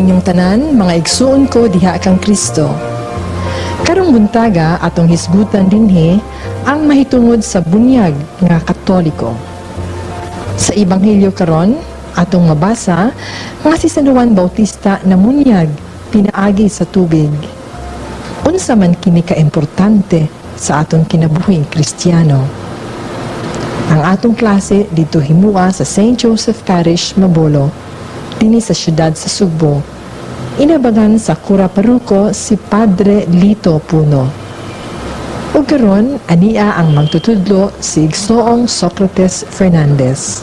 inyong tanan, mga igsuon ko diha kang Kristo. Karong buntaga atong hisgutan dinhi ang mahitungod sa bunyag nga Katoliko. Sa Ebanghelyo karon atong mabasa nga si San Juan Bautista namunyag pinaagi sa tubig. Unsa man kini kaimportante sa atong kinabuhing Kristiyano. Ang atong klase dito himua sa St. Joseph Parish, Mabolo, dinhi sa siyudad sa Sugbo. Inabagan sa Cura Parroco si Padre Lito Puno. Ug karon ania ang magtutudlo si Igsoong Socrates Fernandez.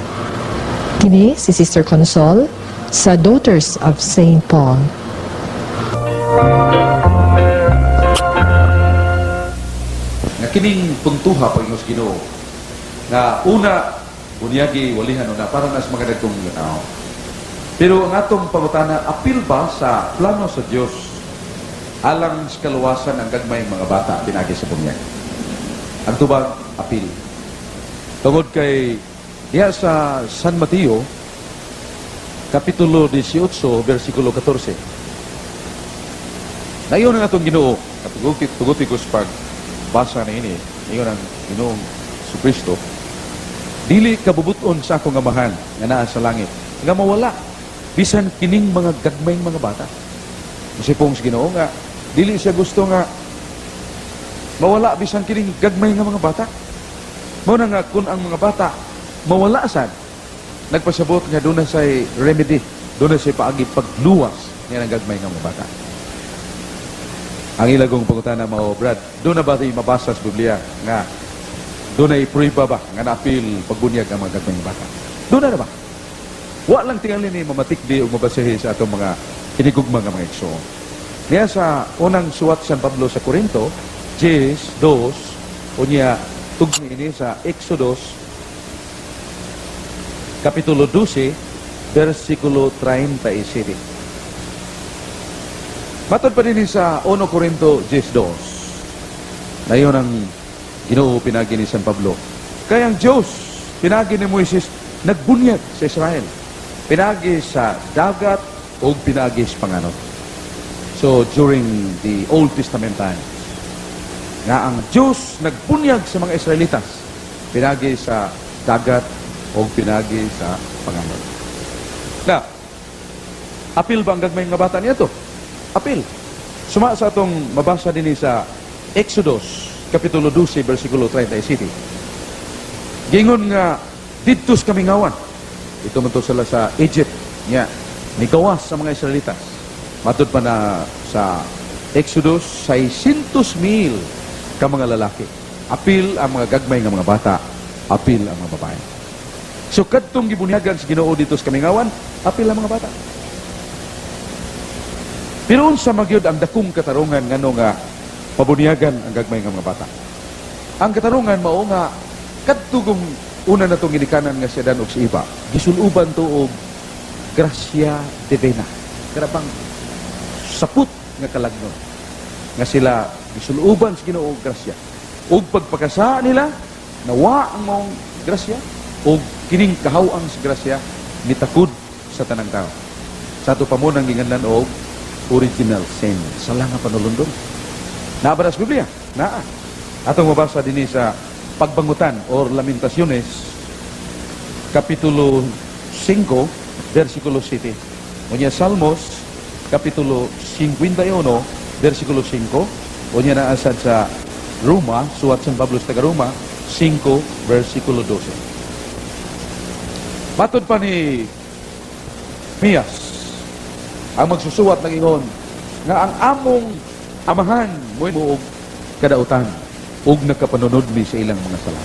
Kini si Sister Consol sa Daughters of St. Paul. Nga kining puntuha Panginoon Ginoo nga una bunyagi walihan na para nas mga dagkong tao. Pero ang atong pangutana, apil ba sa plano sa Dios alang sa kaluwasan ang gagmayng mga bata pinagi sa bunyag? Ang tubag, apil. Tungod kay diya sa San Mateo Kapitulo 18, versikulo 14. Nayon ang atong Ginoo, tuguti ko sa pagbasa na ini, nayon ang Ginoong Kristo, dili kabubuton sa akong amahan nga naa sa langit, nga mawala bisan kining mga gagmayng mga bata. Kasi pong Ginoo nga, dili siya gusto nga mawala bisan kining gagmay nga mga bata. Mao na nga kung ang mga bata mawala sad, nagpasabot nga doon na say remedy, doon na say paagi pagluwas nga ng gagmay nga mga bata. Ang ilagong pangutana mao, Brad, doon na ba tayo mabasa sa Biblia nga doon ay prueba ba nga napil pagbunyag ang mga gagmay nga bata? Doon na ba? Wa lang tingali ni mamatikdi o mabasehe sa atong mga kinigugma nga mga igsoon. Niya sa unang suwat San Pablo sa Corinto, 10:2, o niya tugni ini sa Exodus, Kapitulo 12, versikulo 37. Matod pa din sa 1 Corinto 10:2. Na yun ang Ginoo pinagi ni San Pablo. Kaya ang Diyos, pinagi ni Moises, nagbunyag sa Israel. Pinagi sa dagat o pinagi sa panganod. So, during the Old Testament times, nga ang Diyos nagbunyag sa mga Israelitas, pinagi sa dagat o pinagi sa panganod. Na, apil ba ang gagmay nga bata niya to? Apil. Suma sa atong mabasa din sa Exodus, Kapitulo 12, versikulo 37. Gingon nga, didtos kami ngawan. Ito man to sila sa Egypt. Nga, may gawas sa mga Israelitas. Matod pa na sa Exodus, 600,000 ka mga lalaki. Apil ang mga gagmay nga mga bata. Apil ang mga babae. So, kadtong gibunyagan sa Ginoo dito sa Kamingawan, apil ang mga bata. Pero unsa magyud ang dakong katarungan ngano nga pabunyagan ang gagmay nga mga bata. Ang katarungan mao nga kadtugong una na itong ginikanan nga siya dan og si iba, gisuluban to og grasya divina. Karabang saput nga kalagnon. Nga sila gisuluban sa Ginoo og grasya. Og pagpakasa nila, nawa ang maong grasya, og kining kahawang sa grasya, nitakod sa tanang tao. Sa ito pa mo nang ginganlan og original sin. Sala nga panulundon. Naabara sa Biblia? Naa. Atong mabasa din sa Pagbangutan or Lamentaciones, Kapitulo 5, versikulo 7. O niya Salmos, Kapitulo 51, versikulo 5. O niya naasad sa Roma, suwat San Pablo sa Taga-Roma, 5, versikulo 12. Matod pa ni Mias, ang magsusuwat ng ingon, nga ang among amahan mo og kadautan, ug nakapanunod mi sa ilang mga sala.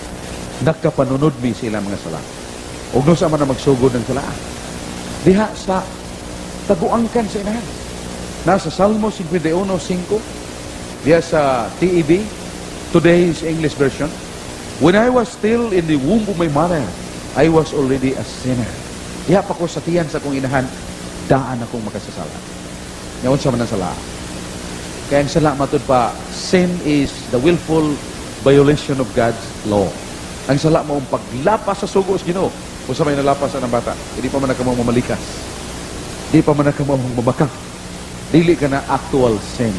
Nakapanunod mi sa ilang mga sala. Ug no sa man magsugod ng sala. Diha sa taguangkan sa inahan. Nasa Salmo 51:5, diha sa TEV, today's English version. When I was still in the womb of my mother, I was already a sinner. Diha pa ko sa tiyan sa kong inahan, daan akong makasasala. Ngayon sa man ang sala. Kaya ang sala matod pa, sin is the willful violation of God's law. Ang sala mo paglapas sa sugo sa Ginoo. Kung sa may nalapas ang bata, hindi pa man nagkamang mamalikas. Hindi pa man nagkamang mamakak. Dili ka na actual sin.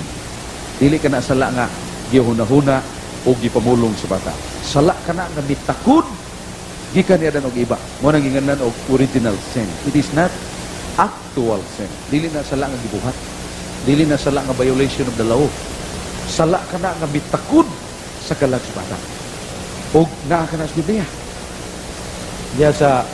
Dili ka na sala nga gihuna-huna o gipamulong sa bata. Sala ka na nga mitakod gikan niya og iba. Mo nang ginganan og original sin. It is not actual sin. Dili na sala nga gibuhat. Dili na sala nga violation of the law. Sala ka na nga mitakod sa kalag sa bata. O naa ka na sa Biblia. Diya sa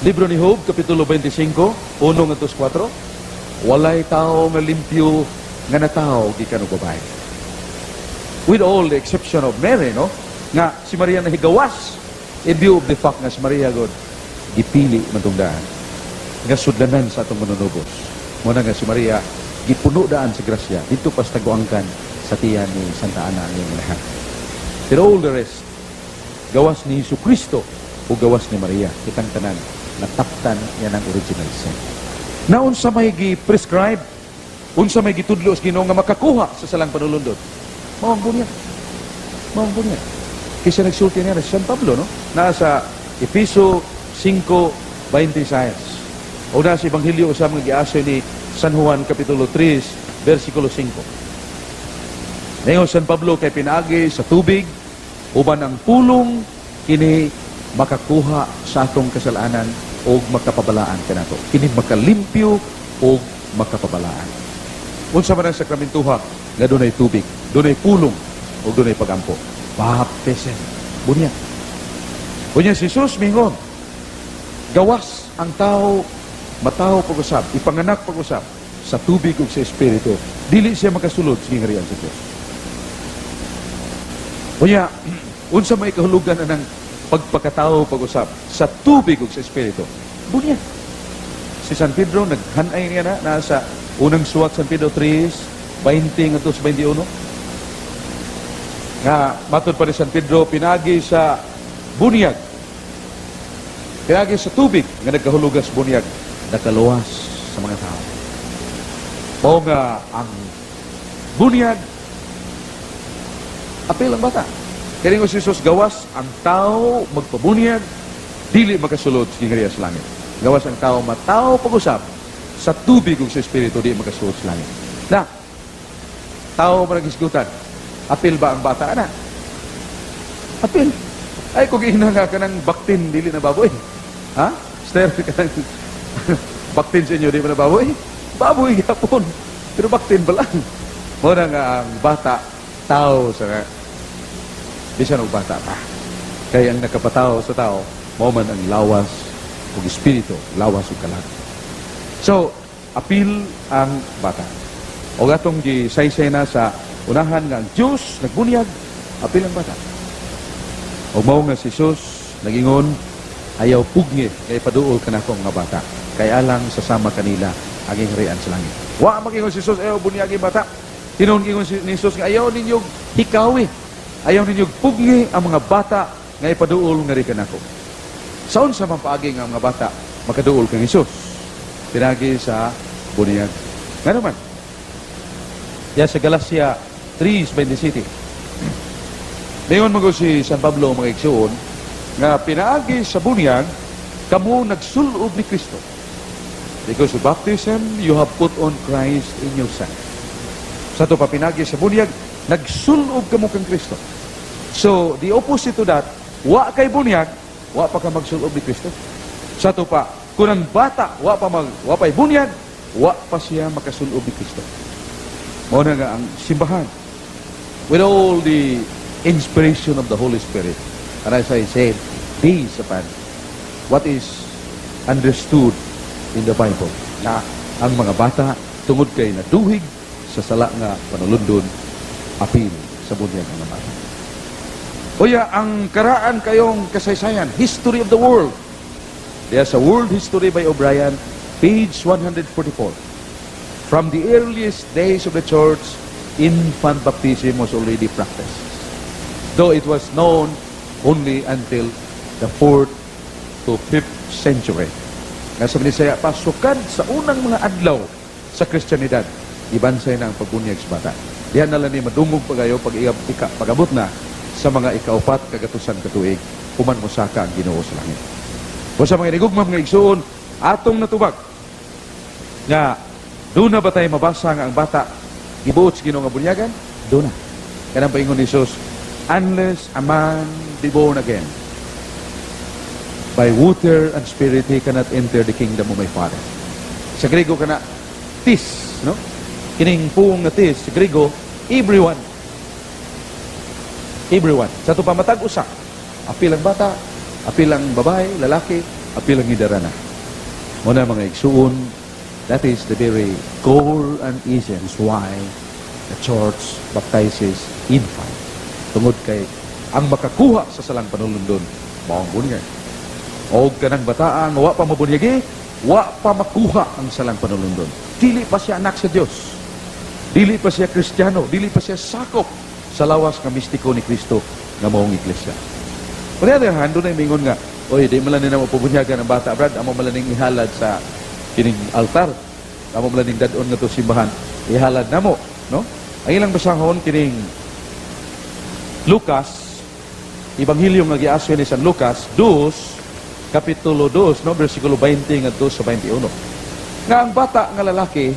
libro ni Job, Kapitulo 25, 1-4, walay tao nga limpyo nga natao gikan og babae. With all the exception of Mary, no? Nga si Maria na higawas in view of the fact nga si Maria God gipili matungdaan nga sudlanan sa atong manunubos. Muna nga si Maria gipuno daan sa grasya dito pas taguangkan sa tiyan ni Santa Ana ang lahat. Pero all the rest, gawas ni Jesucristo o gawas ni Maria, kitang tanan, nataptan yan ang original sin. Na unsa may gi-prescribe, unsa may gitudlo sa Ginoo nga makakuha sa salang panulundod, mawang bunyag. Mawang bunyag. Kasi nagsulti niya na si San Pablo, no? Nasa Efeso 5:26. O na sa Ebanghelyo sa mga giaso ni San Juan Kapitulo 3, versikulo 5. Ngayon, San Pablo kay pinagi sa tubig, uban ang pulong, kini makakuha sa atong kasalanan o makapabalaan kanato. Kini makalimpyo o makapabalaan. Unsa man ang sakramentuha nga dunay tubig, dunay pulong o dunay pagampo. Baptism. Bunya. Bunya si Jesus mingon. Gawas ang tao, matao pag-usap, ipanganak pag-usap sa tubig ug sa espiritu. Dili siya makasulod sa ngarian sa Dios. Bunya, unsa may kahulugan na ng pagpakatao pag-usap sa tubig ug sa espiritu. Bunya. Si San Pedro naghanay niya na nasa unang suwat San Pedro 3:20-21. Nga matud pa ni San Pedro pinagi sa bunyag. Pinagi sa tubig nga nagkahulugan sa bunyag, nakaluwas sa mga tao. Mao nga ang bunyag apil ang bata. Kaya nga si Jesus gawas ang tao magpabunyag, dili makasulod sa ngariya sa langit. Gawas ang tao matao pag-usap sa tubig ug sa espiritu, di makasulod sa langit. Na, tao man nagisgutan, apil ba ang bata na? Apil. Ay, kung ihinanga ka ng baktin, dili na baboy. Ha? Stare ka ng baktin sa inyo, di ba na baboy? Baboy yapon. Pero baktin ba lang? Muna nga ang bata, tao sa bisan og bata pa. Kaya ang nakapatao sa tao, mao man ang lawas ug espiritu, lawas ug kalag. So, apil ang bata. O atong gisaysay na sa unahan nga ang Diyos nagbunyag, apil ang bata. O mao nga si Jesus nagingon, ayaw pugni kay paduol kanako nga bata. Kay alang sasama kanila ang harian sa langit. Wa magingon si Jesus ayaw bunyagi bata. Tinuon gingon ni Jesus nga ayaw ninyo hikawi. Ayaw ninyo pugni ang mga bata nga ipaduol nga rin kanako. Saon sa mapaagi nga mga bata makaduol kang Isus? Pinagi sa bunyag. Nga naman, ya sa Galacia 3:27. Dayon mo si San Pablo mga igsuon nga pinaagi sa bunyag kamo nagsulob ni Kristo. Because of baptism, you have put on Christ in yourself. Sa ito pa pinagi sa bunyag, nagsulob kamo kang Kristo. So, the opposite to that, wa kay bunyag, wa pa ka magsulob ni Kristo. Sa ito pa, kung ang bata, wa pa'y bunyag, wa pa siya makasulob ni Kristo. Muna nga ang simbahan, with all the inspiration of the Holy Spirit, and as I said, based upon what is understood in the Bible, na ang mga bata tungod kay naduhig sa sala nga panulundon, apil sa bunyag ng bata. Oya, ang karaan kayong kasaysayan, History of the World. There's a World History by O'Brien, page 144. From the earliest days of the church, infant baptism was already practiced. Though it was known only until the 4th to 5th century. Nga sa Binisaya, pasukan sa unang mga adlaw sa Kristyanidad, ibansay na ang pagbunyag sa bata. Diyan na lang ni madungog pagayo pag-abot na sa mga ikaupat kagatusan katuig, human mo saka ang Ginoo sa langit. O sa mga inigugma mga igsuon, atong natubag nga Doon na ba tayo mabasa nga ang bata gibuot sa Ginoo nga bunyagan? Doon na. Kanang paingon ni Jesus, unless a man be born again by water and spirit, he cannot enter the kingdom of my Father. Sa Grego kana tis, no? Kining puong na tis sa Grego, everyone. Everyone. Sa ito pamatag usa. Apil ang bata, apil ang babae, lalaki, apil ang hidarana. Muna mga igsuon, that is the very core and essence why the church baptizes infant. Tungod kay ang makakuha sa salang panulundon, maong bunyag. O kanang bataan, wa pa mabunyagi, wa pa makuha ang salang panulundon. Dili pa siya anak sa Dios. Dili pa siya Kristiyano, dili pa siya sakop sa lawas nga mistiko ni Kristo nga maong iglesia. On the other hand, doon ay mingon nga, oy, di malanin na mapubunyagan ang bata, Brad, amo malaning ihalad sa kining altar, amo malaning dadon nga to simbahan, ihalad na mo, no? Ang ilang basahon kining Lucas, Ebanghelyo nga giaso ni San Lucas, Kapitulo 2, no, versikulo 20 ngadto sa 21. Nga ang bata nga lalaki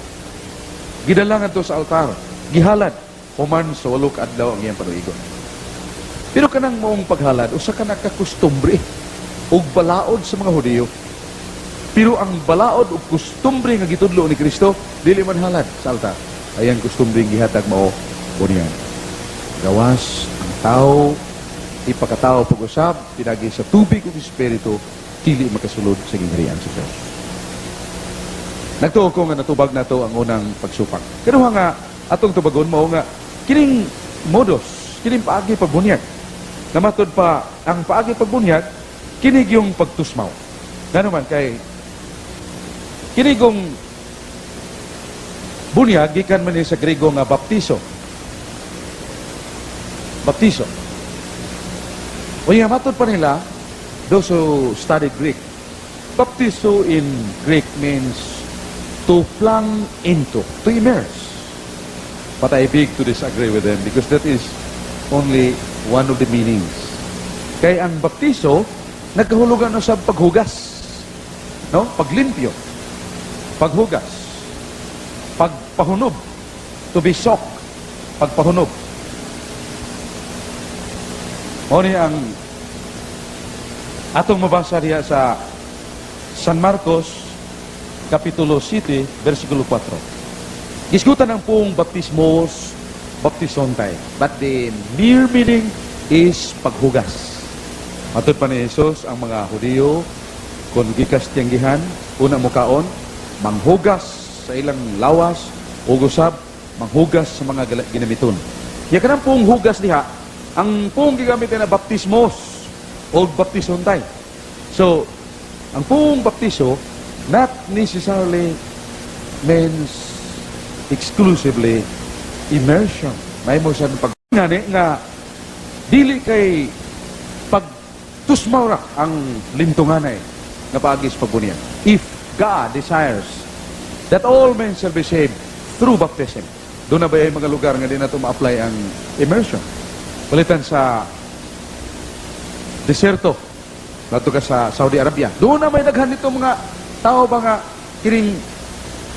gidala ngadto sa altar, gihalad human sa 8 ka adlaw ang iyang panuigon. Pero kanang moong paghalad usa ka nakakustombre ug balaod sa mga Hudiyo. Pero ang balaod ug kustombre nga gitudlo ni Kristo dili man halad sa altar. Ayan kustombre gihatag mao bunyan. Gawas ang tao ipakatao pag-usab pinagi sa tubig ug espiritu dili makasulod sa gingharian sa Dios. Nagtuo ko nga natubag nato ang unang pagsupak. Pero nga atong tubagon mao nga kining modus, kining paagi pagbunyag. Namatod pa ang paagi pagbunyag kinig yung pagtusmaw. Ngano man kay kinigong bunyag gikan man ni sa Grego nga baptiso. Baptiso. O yung matod pa nila, those who studied Greek, baptizo in Greek means to plunge into, to immerse. But I beg to disagree with them because that is only one of the meanings. Kaya ang baptizo, nagkahulugan na sa paghugas. No? Paglimpyo. Paghugas. Pagpahunob. To be soaked. Pagpahunob. O niya ang atong mabasa diya sa San Marcos Kapitulo 7, versikulo 4. Gisgutan ng pong baptismos, baptisontay. But the mere meaning is paghugas. Matod pa ni Jesus, ang mga Hudiyo, kung gikas tiyanggihan, una mukaon, manghugas sa ilang lawas, o gusab, manghugas sa mga ginamiton. Kaya ka ng pong hugas diha, ang pong gigamitin na baptismos o baptisontay. So, ang pong baptiso, not necessarily means exclusively immersion. May mo siya pag nga dili kay pagtusmaw ra ang lintunganay na paagis pagbunyan. If God desires that all men shall be saved through baptism, doon na ba yung mga lugar nga din na ito ma-apply ang immersion? Palitan sa deserto, nato ka sa Saudi Arabia. Doon na may daghan nito mga tao ba nga kining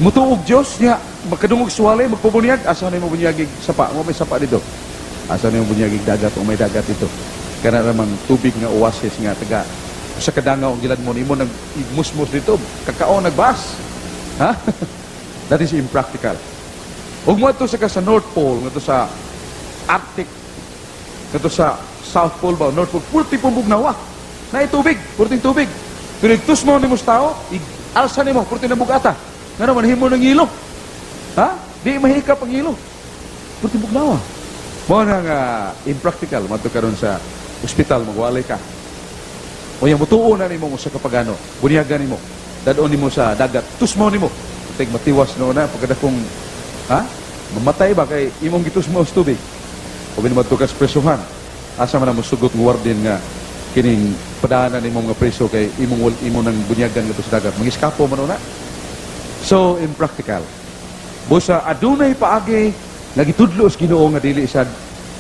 mutuog Diyos niya, magkadungog suwalay, magpubunyag, asa na yung bunyagig sapa? May sapa dito. Asa na yung bunyagig dagat o may dagat dito. Kana namang tubig nga oasis nga taga sa kadangaw ang gilad mo, imo nag igmusmus dito, kakao nagbas. Ha? That is impractical. Ug mo ito sa North Pole, ito sa Arctic, ito sa South Pole ba, North Pole, pulti pumbog nawa. Na itubig, pulting tubig. Pero itus mo ni tao, alsa ni mo, pulti na bugata. Nga naman, himo ng ilo. Ha? Di mahikap ang ilo. Pulti bugnawa. Mo na nga impractical, mato karon sa ospital, magwalay ka. O yung mutuo na ni mo sa kapagano, bunyagan ni mo, dadon ni mo sa dagat, tusmo ni mo. Tig matiwas no na, pagkadakong, ha? Mamatay ba kay imong gitusmo sa tubig? O binumatukas presuhan. Asa man na musugot ng warden nga kining padahanan ni mga preso kay imong nang bunyagan nga sa dagat. Mangiskapo man na. So, impractical. Busa, adunay paagi nagitudlo sa Ginoo nga dili sad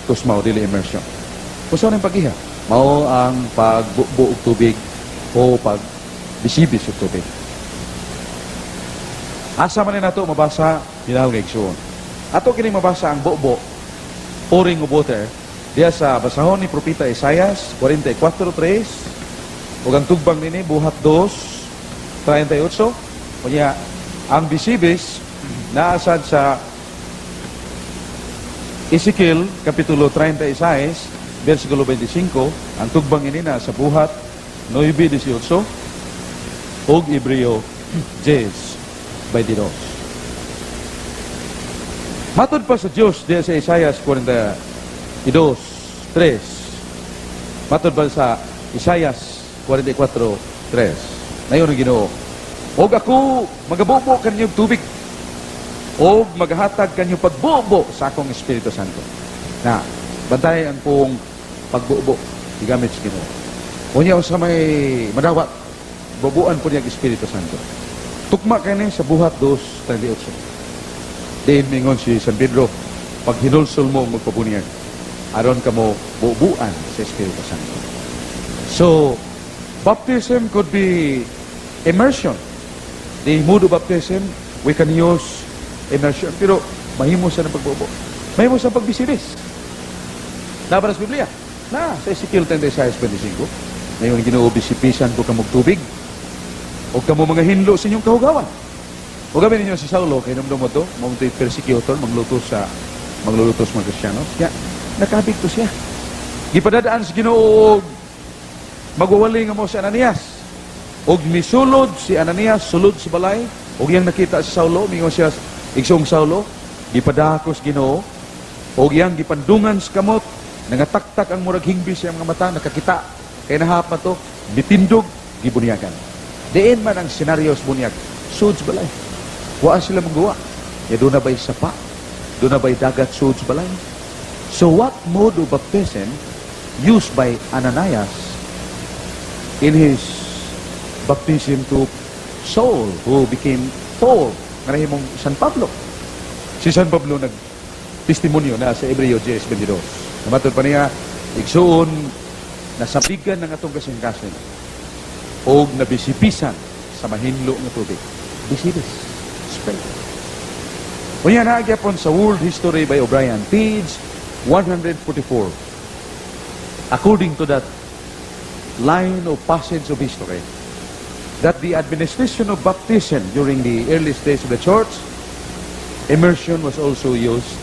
tusmaw, dili immersion. Busa rin pagiha. Mao ang pagbuo og tubig o pagbisibis og tubig. Asa man nato mabasa dinahal nga igsoon. Ato kini mabasa ang bobo, pouring of water, diya sa basahon ni Propeta Isaias 44:3, ug ang tugbang nini buhat 2:38. Kunya ang bisibis naasad sa Ezekiel Kapitulo 36, versikulo 25, ang tugbang ini na sa buhat 9:18, ug Hebreo 10:22. Matod pa sa Diyos diya sa Isaias 42:3. Matod pa sa Isaias 44:3. Nayon ang Ginoo, og ako magabubo kanyang tubig, og maghatag kanyang pagbubo sa akong Espiritu Santo. Na, bantay ang pong pagbubo, igamit sa Ginoo. Unya sa may madawat, bubuan po niya ang Espiritu Santo. Tukma kayo sa buhat 2:38. Diin mingon si San Pedro, pag hinulsol mo magpabunyag, aron ka mo bubuan sa Espiritu Santo. So, baptism could be immersion. The mood of baptism, we can use immersion. Pero, mahimo siya ng pagbubo. Mahimo siya pagbisibis. Nabara sa Biblia. Na, sa Ezekiel 36:25. Ngayon, Ginoo, bisipisan ko kamog tubig. O kamo mga hinlo sa inyong kahugawan. O gabi ninyo si Saulo, kay namdom mo to, mga persecutor, maglulutos mga Kristiyanos. Kaya, nakabigto siya. Gipadadaan sa Ginoo, magwawali nga mo si Ananias. Og misulod si Ananias, sulod si balay, og yang nakita si Saulo, mingon siya, igsong Saulo, gipadakos Ginoo, og yang gipandungan sa kamot, nangataktak ang murag hingbi siya mga mata, nakakita, kaya nahapa to, bitindog, gibunyagan. Diin man ang senaryo sa bunyag, sud sa balay. Waan sila magawa. Ya doon na ba'y sapa? Doon na ba'y dagat sud sa balay? So what mode of baptism used by Ananias in his baptism to Saul, who became Paul, ngarahimong San Pablo. Si San Pablo nag-testimonyo na sa Hebreo 10:22. Namatod pa niya, igsuon, nasabigan ng atong kasing-kasing, o nabisipisan sa mahinlo ng tubig. Bisibis. Spell. O yan, nagyapon sa World History by O'Brien, page 144. According to that line of passage of history, that the administration of baptism during the early stage of the church, immersion was also used,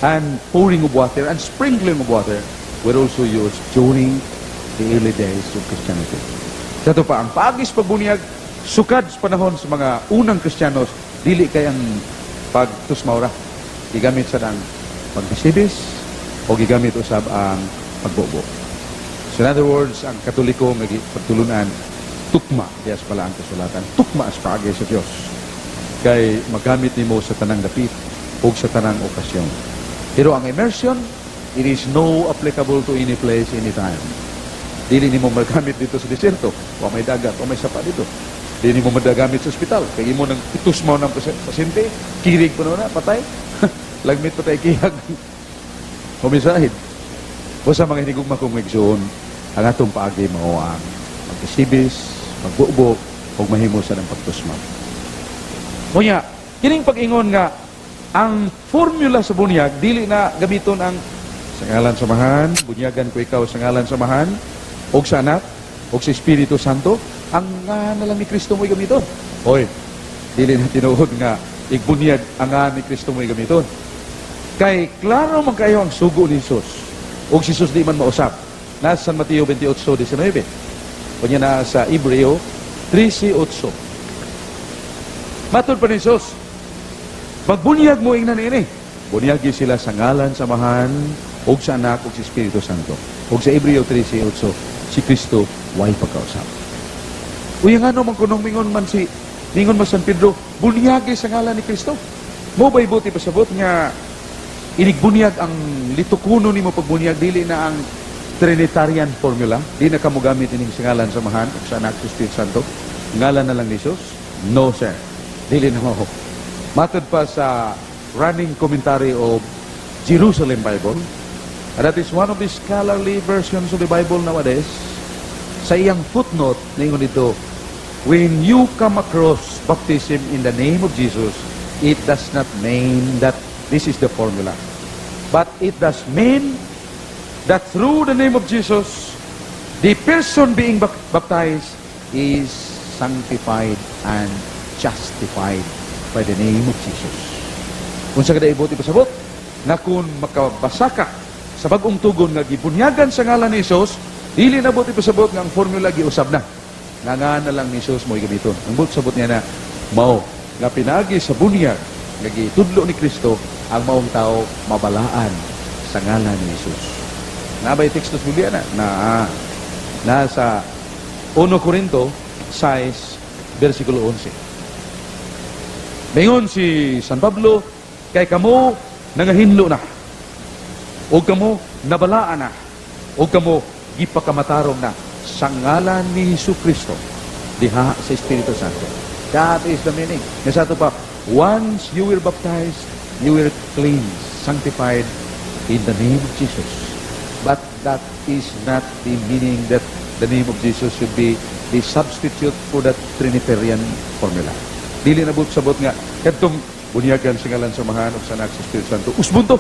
and pouring of water and sprinkling of water were also used during the early days of Christianity. Sa ito pa, ang paagis pagbunyag, sukad sa panahon sa mga unang Kristiyanos, dili kay ang pagtusmaura. Gigamit sa ng pagbisibis o gigamit usab ang pagbobo. So in other words, ang Katoliko nga pagtulunan, tukma, dias pala ang kasulatan. Tukma as paagi sa Dios. Kay magamit nimo sa tanang dapit o sa tanang okasyon. Pero ang immersion, it is no applicable to any place, any time. Dili nimo magamit dito sa desierto, o may dagat, o may sapa dito. Dili nimo madagamit sa ospital. Kay imo nang itusmaw ng pasyente, kirig pa na, patay. Lagmit patay kiyag. Humisahid. O sa mga hinigugma kong igsoon, ang atong paagi mao ang magsibis, magbubo, o mahimusan ng pagtusmaw. Kunya, kining pag-ingon nga, ang formula sa bunyag, dili na gamiton ang sa ngalan samahan, bunyagan ko ikaw sa ngalan samahan, o sa anak, o sa Espiritu Santo, ang nga na lang ni Kristo mo'y gamiton. Hoy, dili na tinuod nga, igbunyag ang nga ni Kristo mo'y gamiton. Kay, klaro man kayo ang sugo ni Jesus, o si Jesus di man mausap. Nasa San Mateo 28:19. Kunya na sa Hebreo 13:8. Matod pa ni Jesus, magbunyag mo ingnan ini. Bunyagi sila sa ngalan samahan, o sa anak, o sa Espiritu Santo. O sa Hebreo 13:8, si Kristo, way pagkausap. Uy, nga no, magkunong mingon man San Pedro, bunyagi sa ngalan ni Kristo. Mo ba'y buti pasabot nga, inigbunyag ang litukuno ni mo pagbunyag, dili na ang Trinitarian formula, di na kamo gamit ining sa ngalan samahan, o sa anak, o sa Espiritu Santo. Ngalan na lang ni Jesus? No, sir. Dili na mo. Matod pa sa running commentary of Jerusalem Bible, and that is one of the scholarly versions of the Bible nowadays. Sa iyang footnote, ningon dito, when you come across baptism in the name of Jesus, it does not mean that this is the formula. But it does mean that through the name of Jesus, the person being baptized is sanctified and justified by the name of Jesus. Kung sa kada ibot ipasabot, na kung makabasa ka sa bagong tugon nga gibunyagan sa ngalan ni Jesus, dili na bot ipasabot nga ang formula giusab na. Nga na lang ni Jesus mo gamiton. Ang bot sabot niya na, mao, nga pinagi sa bunyag, nga gitudlo ni Kristo, ang maong tao mabalaan sa ngalan ni Jesus. Nabay tekstos Biblia nasa 1 Corinto 6, versikulo 11. Mingon si San Pablo, kay kamo nangahinlo na, o kamo nabalaan na, o kamo gipakamatarong na sa ngalan ni Jesucristo diha sa Espiritu Santo. That is the meaning. Nasato pa, once you were baptized, you were cleansed, sanctified in the name of Jesus. But that is not the meaning that the name of Jesus should be the substitute for that Trinitarian formula. Dili na sabot nga, katong bunyagan sa ngalan samahan o sa anak sa Espiritu Santo. Usbunto!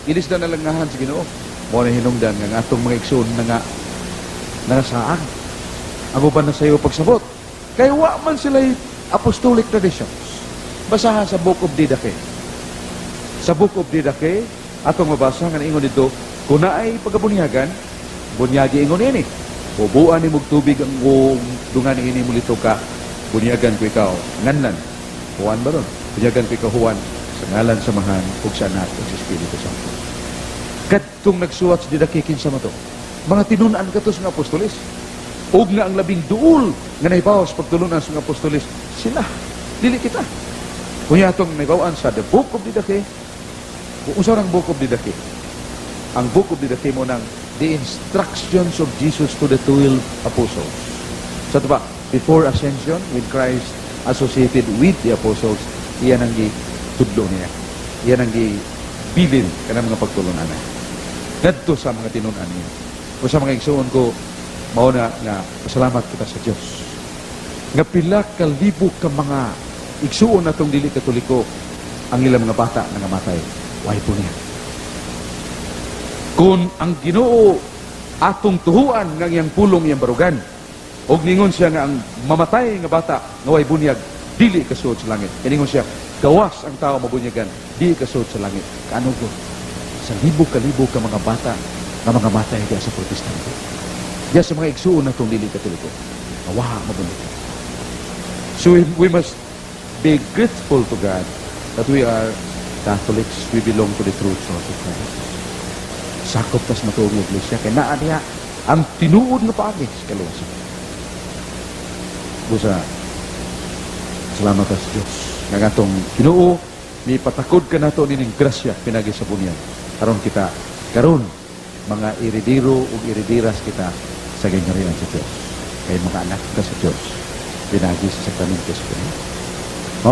Ilis na nalangahan sa Ginoo. Mo na hinungdan nga atong mga igsoon na nga saan. Ang uban na sa iyo pagsabot. Kaya wa man sila apostolic traditions. Basaha sa Book of Didache. Sa Book of Didache, atong mabasa nga ingon dito, kung naay pagabunyagan, bunyagi ingon ini. Ubuan ni mong tubig ang dungan ini mulito ka, bunyagan ko ikaw. Nganlan. Juan ba ron? Bunyagan ko ikaw, Juan, sa ngalan samahan, ug sa anak, ug sa Espiritu Santo. Kadtong nagsuwat sa didakikin sa mato, mga tinunan katos nga apostolis, ug nga ang labing duol nga naibawas pagtulunan sa nga apostolis, sila, dili kita. Kunya itong naibawaan sa the Book of Didache, kung usar ang Book of Didache, ang Book of Didache mo ng the instructions of Jesus to the 12 apostles. Sa ito ba, before ascension, when Christ associated with the apostles, iyan ang gitudlo niya. Iyan ang gibilin ka ng mga pagtulunan niya. Nadto sa mga tinunan niya. O sa mga igsoon ko, mauna nga pasalamat kita sa Diyos. Nga pila kalibo ka mga igsuon na itong dili katoliko ang ilang mga bata na namatay. Why po niya? Kung ang Ginoo atong tuhuan ng iyang pulong iyang barugan, og ningon siya nga ang mamatay nga bata nga way bunyag, dili kasuod sa langit. Ningon siya, gawas ang tao mabunyagan, dili kasuod sa langit. Kaano ko? Sa libo-kalibo ka mga bata na mga matay diya sa protestante. Diya sa mga igsuon na itong dili katoliko. Mawaha mabunyag. So we must be grateful to God that we are Catholics, we belong to the true Church of Christ. Sakop tas matuong iglesia, kaya naa niya ang tinuod na paagi sa kaluwasan. Busa, salamat sa Diyos. Nga atong Ginoo, may patakod ka na ito nining grasya pinagi sa bunyan. Karon mga iridiro o iridiras kita sa ganyarinan sa Diyos. Kaya mga anak ka sa Diyos, pinagi sa sakramentos ko.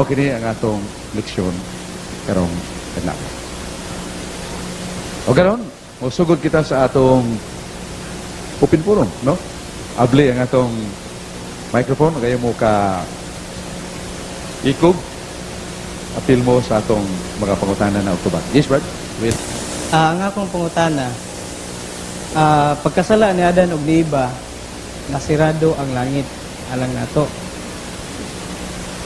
Okay ni ang atong leksyon karong kadlaw. O karon, musugod kita sa atong open forum, no? Abli ang atong microphone, kaya mo ka ikog, apil mo sa atong mga pangutana na utuban. Yes, Brad? With Ang akong pangutana, pagkasala ni Adan ug ni Eva, nasirado ang langit alang nato.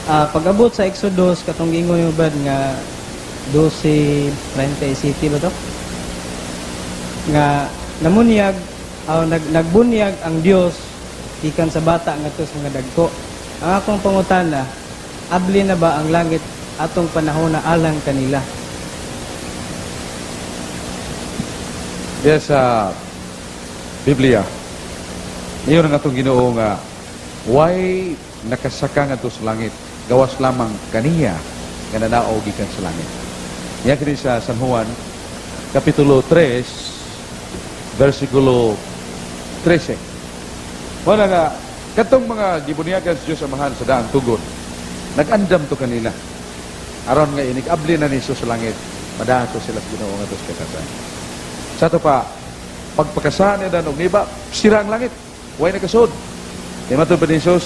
Pag-abot sa Exodus, katong gingon yung bad nga 12:37 ba to? Nga namunyag, nagbunyag ang Dios ikan sa bata ngadto sa mga dagko. Ang akong pangutana, abli na ba ang langit atong panahon na alang kanila? yes, Biblia. Iyon ang atong Ginoo nga why nakasaka nga sa langit, gawas lamang kaniya nga nanao gikan sa langit. Yan kini sa San Juan kapitulo 3 versikulo 13. Wala nga katong mga gibunyagan sa Dios amahan sa daang tugon, nag-andam to kanila aron nga inig-abli na ni Jesus sa langit, madato sila sa Ginoo nga sa katasan. Sa ito pa, pagpakasaan niya dan og niba, sira ang langit. Huwag nakasod. Di matod pa ni Jesus,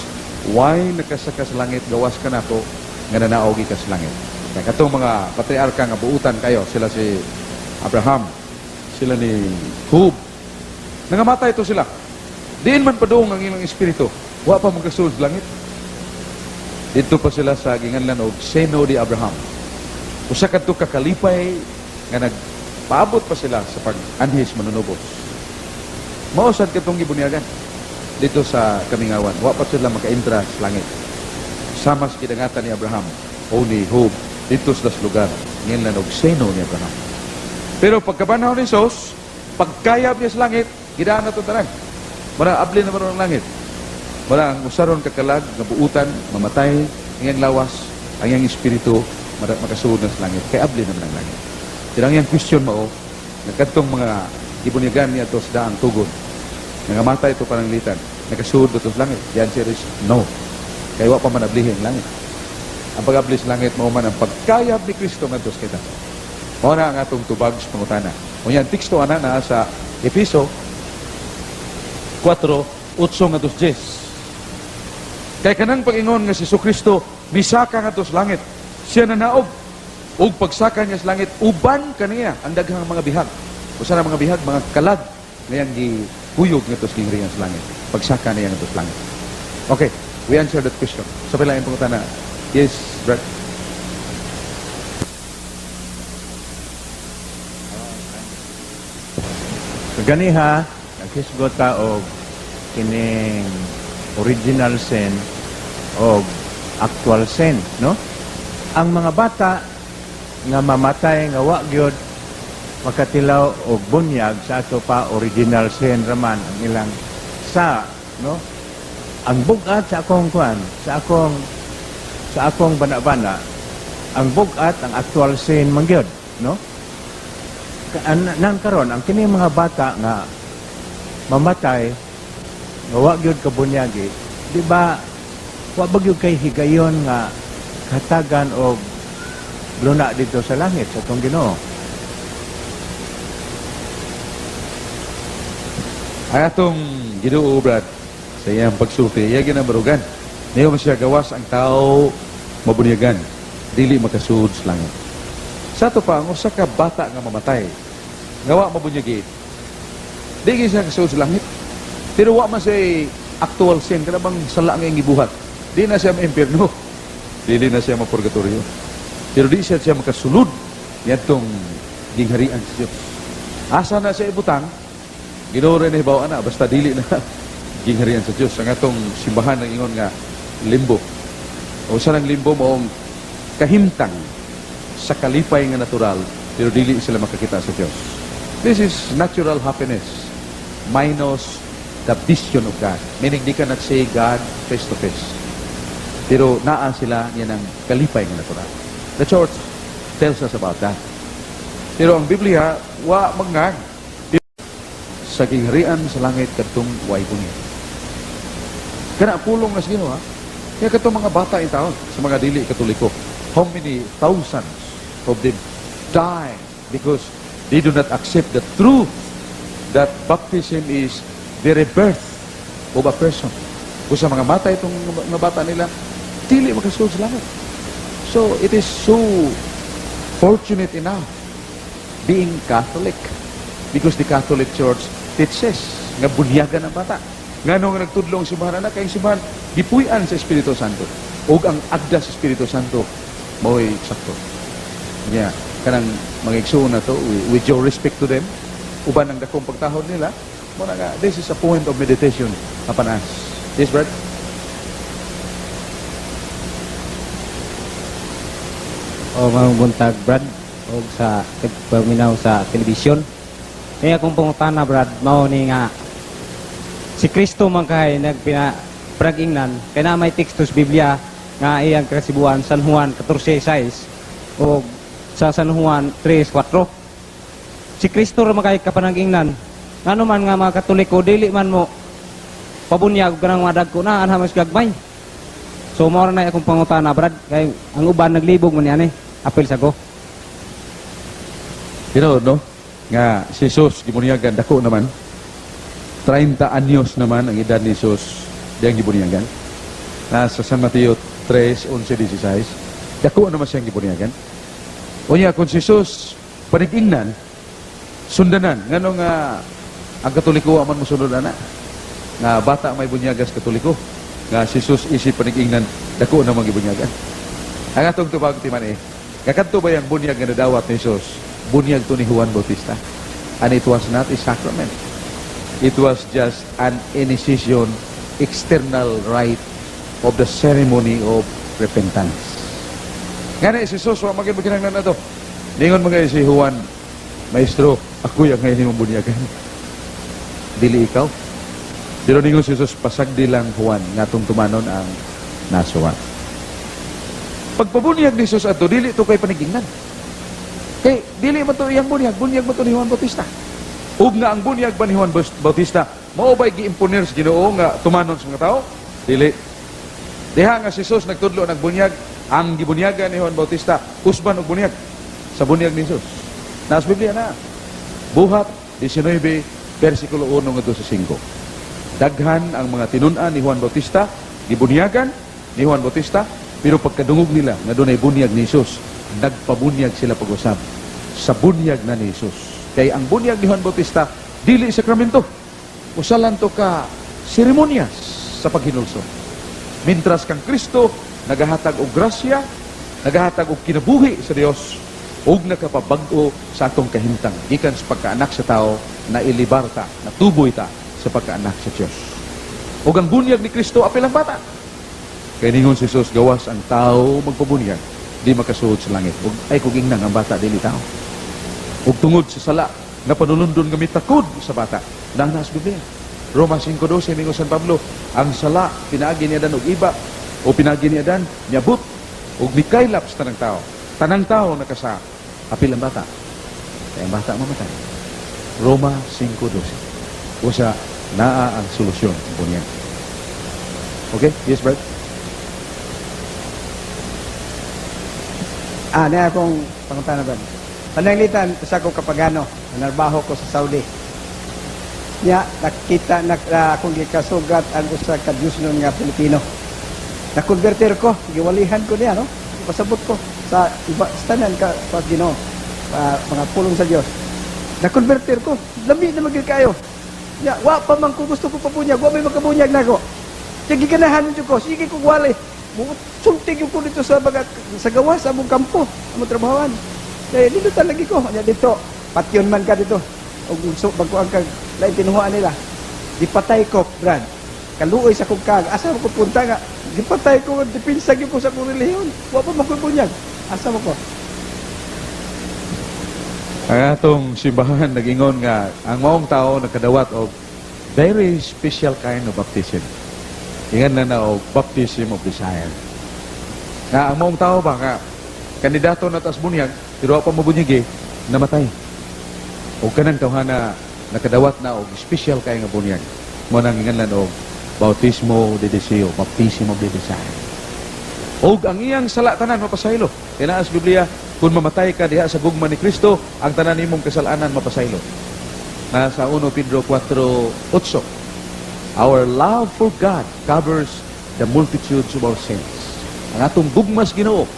why nakasaka sa langit, gawas ka na ko, nga nanaogi ka sa langit. Kaya katong mga patriarka nga buutan kayo, sila si Abraham, sila ni Job, nangamatay ito sila. Diin man padung ang ilang espiritu, wa pa magkasulod sa langit. Dito pa sila sa ginganlan og seno di Abraham. Usa kadto kakalipay nga nagpaabot pa sila sa pag-anhis manunubos. Mausad katong gibunyagan dito sa Kamingawan. Wa pa sila maka-entra sa langit. Sama sa kidangatan ni Abraham o ni Job dito sa lugar. Ginganlan og seno ni Abraham. Pero pagkabanhaw ni Jesus, pagkayab niya sa langit, gidaan na ito tanan. Mara abli na maroon ang langit. Mara ang usaron kakalag, nabuutan, mamatay, ang iyang lawas, ang iyang espiritu, makasunod na sa langit. Kaya abli naman ang langit. Pero ang iyang question mo, nagkatong mga ibunyagan niya ito sa daang tugon. Nangamatay ito pananglitan, nakasunod ito sa langit. The answer is no. Kaya wa pa man ablihin ang langit. Ang pag-abli sa langit, mauman ang pagkayab ni Kristo nga ito sa kita. Mao na ang atong tubag sa pangutana. O yan, teksto ana na sa Episo 4:8 nga 10. Kay kanang pag-ingon nga si Kristo misaka nga sa langit. Siya nanaog ug pagsaka niya sa langit uban kaniya ang daghang mga bihag. Usa na mga bihag, mga kalag ngayang gihuyog nga sa kingharian sa langit. Pagsaka niya nga sa langit. Okay, we answer that question. Sa pila ang pangutana. Yes, Brad. Ganiha, naghisgot ta og kining original sin o actual sin, no? Ang mga bata nga mamatay nga wa gyud makatilaw og bunyag sa ato pa original sin raman ang ilang sa, no? Ang bugat sa akong kuan, sa akong bana-bana, ang bugat ang actual sin man gyud, no? Nang karon ang kini mga bata nga mamatay nga wa gyud kabunyagi, di ba wa ba gyud kay higayon nga hatagan og luna dito sa langit sa atong Ginoo? Ang atong Ginoo, Brad, sa iyang pagsulti, iya ginabarugan. Niyo man siya gawas ang tao mabunyagan, dili makasud sa langit. Sa to pa, ang usa ka bata nga mamatay, nga wa mabunyagi, di siya kasud sa langit. Pero wa man siya actual sin, kana bang sala nga iyang gibuhat. Di na siya ma-impierno, dili na siya ma-purgatorio. Pero di siya makasulod yatong gingharian sa Diyos. Asa na siya ibutang, Ginoo rin hibaw ana, basta dili na gingharian sa Diyos. Ang atong simbahan ng ingon nga limbo. O sa ng limbo moong kahimtang sa kalipay nga natural, pero dili sila makakita sa Diyos. This is natural happiness minus the vision of God. Meaning di ka not say God face to face. Pero naa sila yan ang kalipay nga natural. The church tells us about that. Pero ang Biblia, wa mangag sa gingharian sa langit kadtong way bunyi. Kana pulong na Ginoo ha. Kaya katong mga bata in taon sa mga dili katoliko, how many thousands of them die because they do not accept the truth that baptism is the rebirth of a person. Kung sa mga mata itong mga bata nila, dili makasulod sa langit. So, it is so fortunate enough being Catholic because the Catholic Church teaches nga bunyagan ang bata. Nga nung nagtudlong simbahan na, kayong simbahan, gipuy-an sa Espiritu Santo. O ang agda sa Espiritu Santo, mao'y sakto. Yeah, kanang mga igsoon na to, with your respect to them, uban ang dakong pagtahod nila, muna nga, this is a point of meditation upon us. Yes, Brad? O mga buntag, Brad, o sa paminaw sa telebisyon. Kaya kung pangutana, Brad, mao ni nga si Kristo man kay nagpinaprag-ingnan kay na may tekstos Biblia nga iyang kasibuan San Juan 14:6 o sa San Juan 3:4. Si Kristo ra man kay kapanag-ingnan. Ngano man nga mga Katoliko dili man mo pabunyag kanang madagko na anha mas gagmay. So mao ra na akong pangutana, Brad, kay ang uban naglibog man ani. Apil sa ko. You know, no? Nga si Jesus gibunyagan dako naman 30 anyos naman ang edad ni Jesus diyang gibunyagan. Nasa San Mateo 3:11-16. Dako naman siyang gibunyagan. Unya kung si Jesus panigingnan, sundanan, ngano nga ang Katoliko aman mosunod ana. Nga bata may bunyagas Katoliko. Nga si Jesus isip panigingnan, dako naman gibunyagan. Ang atong tubag timan kakadto ba yung bunyag nga nadawat ni Jesus? Bunyag to ni Juan Bautista. And it was not a sacrament. It was just an initiation, external rite of the ceremony of repentance. Nga na si Jesus, wag maging na to. Ningon mga si Juan, Maestro, ako yung ngayon mong bunyagan. Dili ikaw. Pero ningon si Jesus, pasagdi lang Juan, nga itong tumanon ang nasuwa. Pagpabunyag ni Jesus ato, dili ito kay panigingnan. Kay, dili mo ito iyang bunyag mo ito ni Juan Bautista. Ug nga ang bunyag ba ni Juan Bautista, maubay gi-imponer sa Ginoo nga tumanon sa mga tao? Dili. Diha nga si Jesus nagtudlo nagbunyag, ang gibunyagan ni Juan Bautista, usban og bunyag sa bunyag ni Jesus. Nasa Biblia na. Buhat 19 versikulo 1 ngadto sa 5. Daghan ang mga tinun-an ni Juan Bautista, gibunyagan ni Juan Bautista, pero pagkadungog nila nga dunay bunyag ni Jesus, nagpabunyag sila pag-usab sa bunyag na ni Jesus. Kay ang bunyag ni Juan Bautista dili sakramento. Usalan to ka seremonyas sa paghinulsol. Mintras kang Kristo nagahatag og grasya, nagahatag og kinabuhi sa Dios ug nakapabag-o sa atong kahimtang gikan sa pagkaanak sa tao na ilibar ta, natuboy ta sa pagkaanak sa Dios. Ug ang bunyag ni Kristo apil ang bata. Kay ningon si Jesus, gawas ang tao magpabunyag, di makasuod sa langit. Ug ay kung ingnan ang bata dili tao. Ug tungod sa sala nga panulundon gamit takod sa bata, nang nas Biblia. Roma 5:12 ningon San Pablo, ang sala pinaagi ni Adan og iba o pinaagi ni Adan niabot ug mikaylap sa tanang tao. Tanang tao nakasa apil ang bata. Kaya ang bata mamatay. Roma 5:12. Usa naa ang solusyon sa bunyag. Okay? Yes, Brad? Na akong pangutana ba? Pananglitan sa akong kapagano, nanarbaho ko sa Saudi. Nya nakita akong gikasugat ang usa ka Dios nun nga Pilipino. Nakonverter ko, giwalihan ko niya, no? Pasabot ko sa iba tanan ka sa Ginoo, mga pulong sa Dios. Nakonverter ko, lami na magil kayo. Nya wa pa man ko gusto ko pabunyag, wa may makabunyag nako. Sige ganahan jud ko, sige ko wali. Sultig ko dito sa gawas sa among kampo, among trabahoan. Kaya dito talagi ko, nya dito, patyon man ka dito. Og so bagko ang kag lain tinuhuan nila. Dipatay ko, Brad. Kaluoy sa kong kag. Asa mo ko punta nga? Dipatay ko, dipinsag ko sa kong relihiyon. Wa pa magkubunyag. Asa mo ko? Ang atong simbahan nag-ingon nga ang maong tao nagkadawat og very special kind of baptism. Ingan na og baptism of desire. Nga ang maong tao ba nga kandidato na tas bunyag, pero pa mabunyag namatay. O kanang tawhana nakadawat na og special kay nga bunyag. Mo nang ingan og bautismo de deseo, baptism of the desire. Og ang iyang sala tanan mapasaylo. Kaya sa Biblia, kung mamatay ka diha sa gugma ni Kristo, ang tanan nimong kasalanan mapasaylo. Nasa 1 Pedro 4:8. Our love for God covers the multitudes of our sins. Ang atong gugmas Ginoo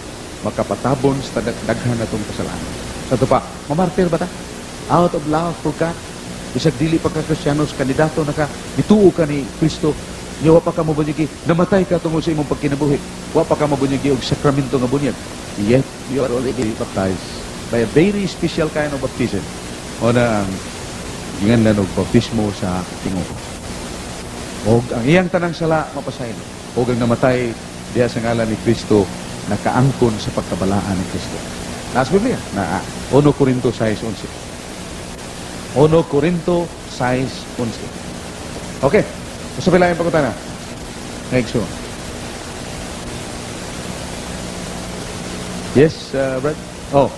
makapatabon sa daghan atong kasalanan. Sa pa, mamartir ba ta? Out of love for God, bisag dili pa ka Kristiyanos, kandidato na ka, bituo ka ni Kristo, niya wa pa ka mabunyagi, namatay ka tungod sa imong pagkinabuhi, wa pa ka mabunyagi og sakramento nga bunyag, yet you are already baptized by a very special kind of baptism. O na ang ginganlan og baptismo sa tinguha. Og ang iyang tanang sala mapasaylo. Og ang namatay diha sa ngalan ni Kristo nakaangkon sa pagkabalaan ni Kristo. Nasa Biblia na 1 Corinto 6:11. 1 Corinto 6:11. Okay. Gusto pala yung pagkutana? Next one. Yes, Brad? Oh,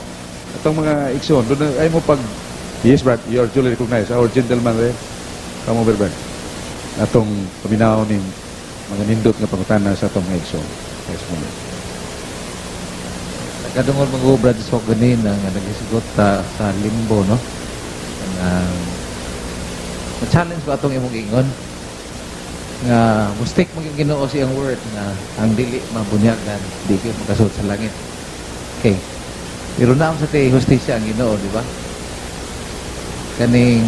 itong mga ikson. Doon ay mo pag... Yes, Brad, you are duly recognized. Our gentleman there. Kamu, Brad. Atong paminaw ni mga nindot nga pagkutana sa itong ikson. Yes, Brad. Kadungol mga Brad so ganin nga nagisigot sa limbo, no? Na challenge ba atong imong ingon? nga mustik maging Ginoo siyang word nga ang dili mabunyagan di kayo makasud sa langit. Okay. Pero naam sa ti hustisya ang Ginoo, di ba? Kaning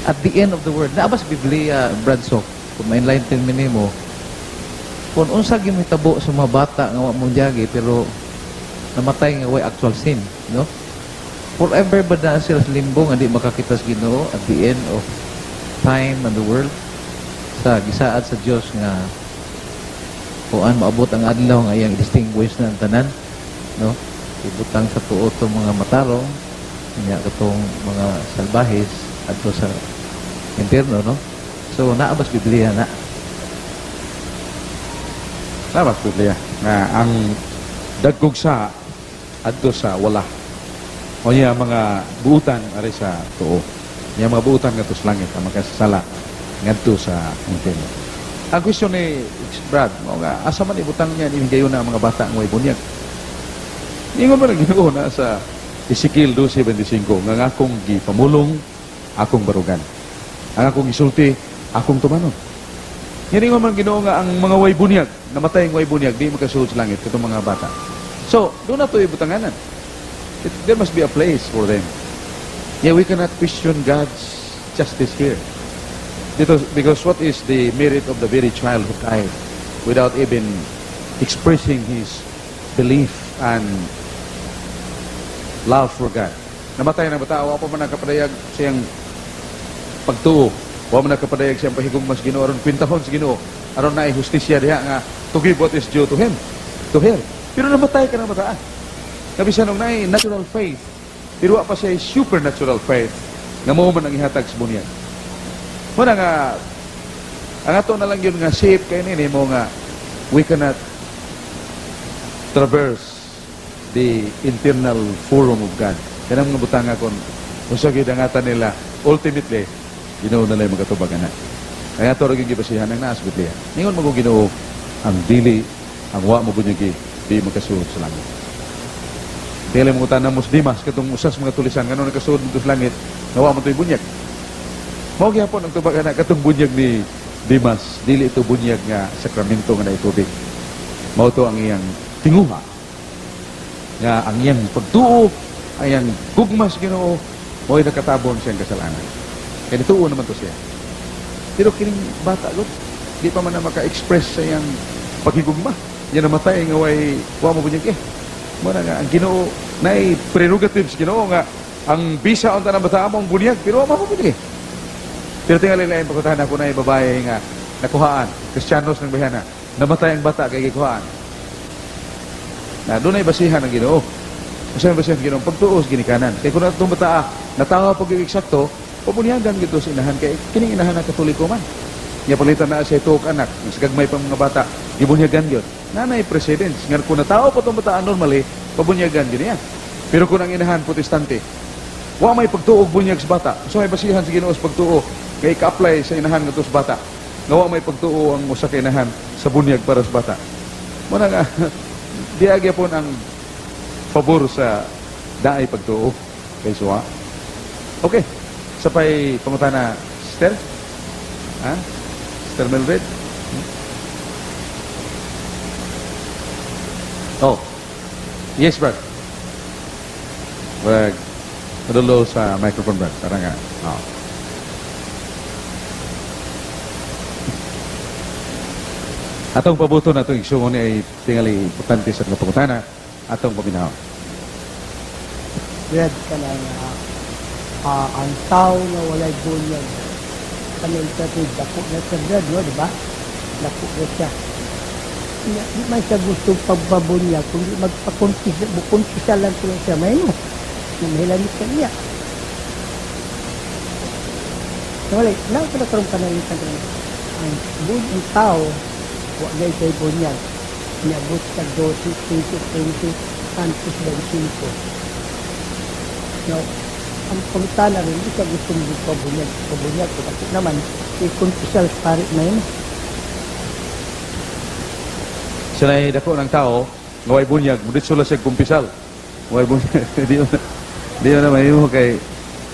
at the end of the word, naabas Biblia, Bradsok, kung ma-enlighten mo nimo, kung unsa gimitabo sa mga bata nga wa mong jagi pero namatay nga way actual sin, no? Forever ba na sila sa limbo nga di makakita sa Ginoo at the end of time and the world? Sa gisaad sa Dios nga kuan maabot ang adlaw nga iyang distinguish na ang tanan, no? Ibutang sa tuo tong mga matarong, nya katong mga salbahis adto sa impierno, no? So naabas Biblia na. Labas Biblia nga ang dagkog sa adto sa wala. O niya mga buutan ari sa tuo. Niya mga buutan ngadto sa langit ang makasala ngadto sa impierno. Ang question ni Brad, mo nga asa man ibutang niya ni gayon na ang mga bata nga way bunyag. Ingon man ang Ginoo na sa Ezekiel 12:25 nga akong gipamulong akong barugan. Ang akong isulti akong tumanon. Yan ingon man Ginoo nga ang mga way bunyag, namatay ang way bunyag di makasuod sa langit katong mga bata. So, doon na to ibutanganan. There must be a place for them. Yeah, we cannot question God's justice here. Because what is the merit of the very child who died without even expressing his belief and love for God? Namatay na bata, wa pa man nakapadayag siyang pagtuo. Wa man nakapadayag siyang pahigugmas Ginoo aron kwintahon sa Ginoo. Aron naay hustisya diha nga to give what is due to him, to her. Pero namatay ka na bata. Kabisan og naay natural faith. Pero wa pa siya supernatural faith nga mao man ang ihatag sa bunyag. Muna nga ang ato na lang yun nga shape kay nini mo nga we cannot traverse the internal forum of God. Kanang mga butanga kon usa gyud ang ata nila ultimately Ginoo na lang magatubagan na. Kaya ato ra gyud gibasihan ang naas Biblia. Ningon mo Ginoo ang dili ang wa mo bunyagi di makasuod sa langit. Dili mo tanang Muslimas katong usas mga tulisan ngano nakasuod mo sa langit nga wa mo toy bunyag. Mao gyapon ang tubagan na katong bunyag ni Dimas, dili ito bunyag nga sakramento nga naitubig. Mao to ang iyang tinguha. Nga ang iyang pagtuo, ang iyang gugmas Ginoo, mo'y nakatabon siyang kasalanan. Kaya nituo naman to siya. Pero kining bata gud, di pa man na maka-express sa iyang paghigugma. Yan namatay nga way wa mo bunyag eh. Mo na nga ang Ginoo nay prerogatives Ginoo nga ang bisa unta ng bata mo ang bunyag, pero wa mo bunyag eh. Pero tingali lain pagkutahan ako na babae nga nakuhaan, Kristiyanos ng bayana, namatay ang bata kay gikuhaan. Na doon ay basihan ng Ginoo. Kasi ang basihan ng Ginoo, pagtuos ginikanan. Kaya kung itong bata, natawa pag eksakto, pabunyagan gito sa inahan, kay kining inahan ng Katoliko man. Nga palitan na siya ituok anak, mas gagmay pa mga bata, gibunyagan yun. Nanay precedence. Nga kung natawa po itong bata normally, pabunyagan yun yan. Pero kung ang inahan protestante, wa may pagtuog bunyag sa bata. So may basihan sa Ginoo sa pagtuo kay ka-apply sa inahan nga sa bata. Nga wa may pagtuo ang usa ka inahan sa bunyag para sa bata. Muna nga diagya po ang pabor sa daay pagtuo kay suwa. Okay. Sapay pangutana Sister? Ha? Sister Mildred? Oh. Yes, Brad. Wag madulo sa microphone, Brad. Para nga. Oh. Atong pabuto na itong igsungon ay tingali importante sa mga pangutana atong paminaw. Brad ka na nga ang tao na walay bunyag kanil sa ito, dako na sa Brad, no, di ba? Dako na siya. Di man siya gusto pagbabunyag, kung di magpakumpisa lang ko siya, may no, na mahilamit ka niya. So, wala, nakakaroon ka na rin sa ang tao, wala kay bunyag, niabot sa 12, 20, antes 25. No, ang pagtala rin, hindi ka gusto mo pabunyag, kasi naman, i-confessal pari na yun. Sinay dako ng tao, ngaway bunyag, mudit sula siya kumpisal. Ngaway bunyag, di yun na mahimo kay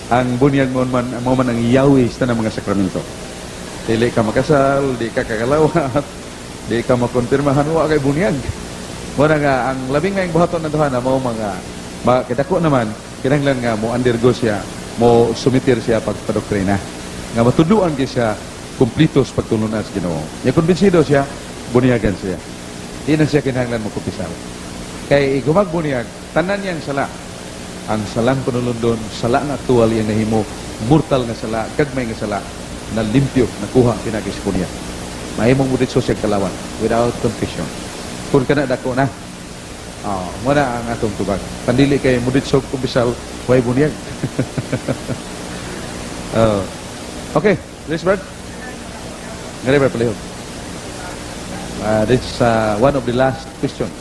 ang bunyag mo man ang Yahweh sa ng mga sakramento. Dili ka makasal, di ka kakalawat, di ka makonfirmahan wa kay bunyag. Muna nga ang labing nga buhaton na duha na mao mga kitako naman kinahanglan nga mo undergo siya, mo sumitir siya pagpadoktrina. Nga matuduan gyud siya kumpletos pagtulunan sa Ginoo. Ya kumbinsido siya, bunyagan siya. Di na siya kinahanglan mo kumpisal. Kay gumagbunyag, tanan niyang sala. Ang salang panulundon, sala na aktual yang nahimo, mortal nga sala, gagmay nga sala, na limpyo, nakuha, pinagis ko niya. Mahimong mudit siya kalawan, without confession. Kung ka na dako na, muna ang atong tubag. Pandili kay mudit siya kumpisal, way bunyag. Okay, this Brad. Ngari ba palihog? This is one of the last question.